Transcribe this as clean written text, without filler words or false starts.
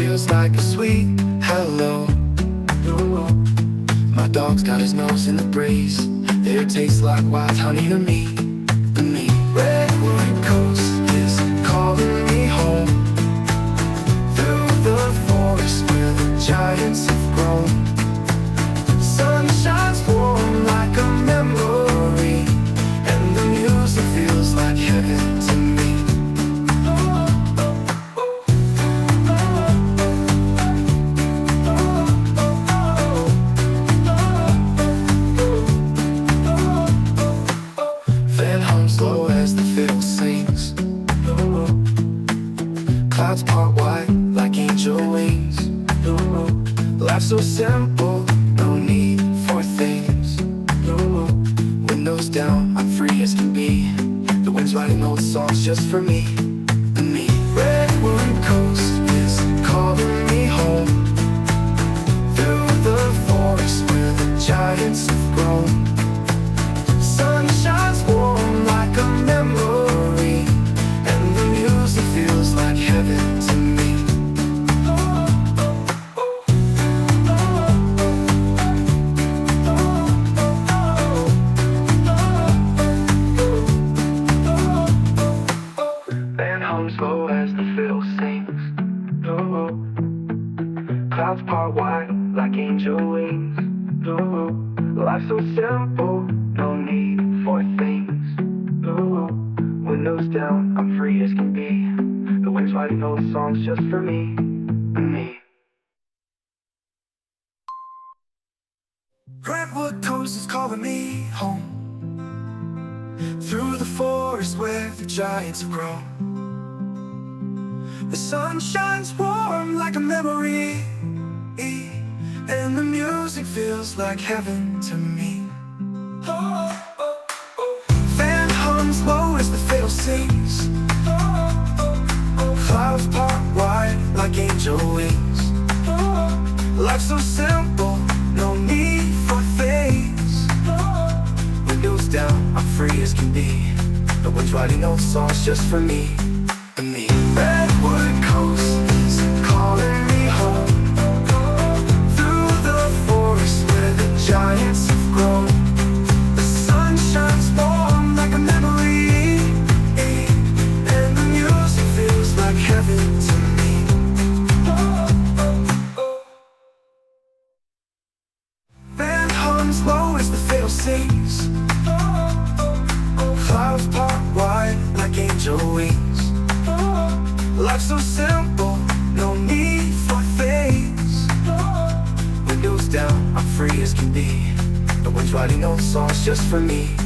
feels like a sweet hello. My dog's got his nose in the breeze. It tastes like wild honey to me. Redwood Coast is calling me home, through the forest where the giants have grown. Sun shines warm like a memory, and the music feels like heaven to me. Slow as the fiddle sings. Clouds part white like angel wings. Life so simple, no need for things. Windows down, I'm free as can be. The wind's writing old songs just for me. Redwood Coast is calling me home, through the forest where the giants have grown. Sun shines warm like a memory, and the music feels like heaven to me. Band hums low as the fiddle sings. Clouds part white like angel wings. Life so simple, no need for things. Windows down, I'm free as can be. The wind's writing old songs just for me. Redwood Coast is calling me home, through the forest where the giants have grown. The sun shines warm like a memory, and the music feels like heaven to me. Fan hums low as the fiddle sings. Clouds part wide like angel wings. Life so simple, no need for things. Windows down, I'm free as can be. No one's writing old songs just for me. Redwood Coast is calling me home, through the forest where the giants have grown. The sun shines warm like a memory, and the music feels like heaven to me. Band hums low as the fiddle sings. Clouds part wide like angel wings. Life so simple, no need for things. Windows down, I'm free as can be. No one's writing old songs just for me.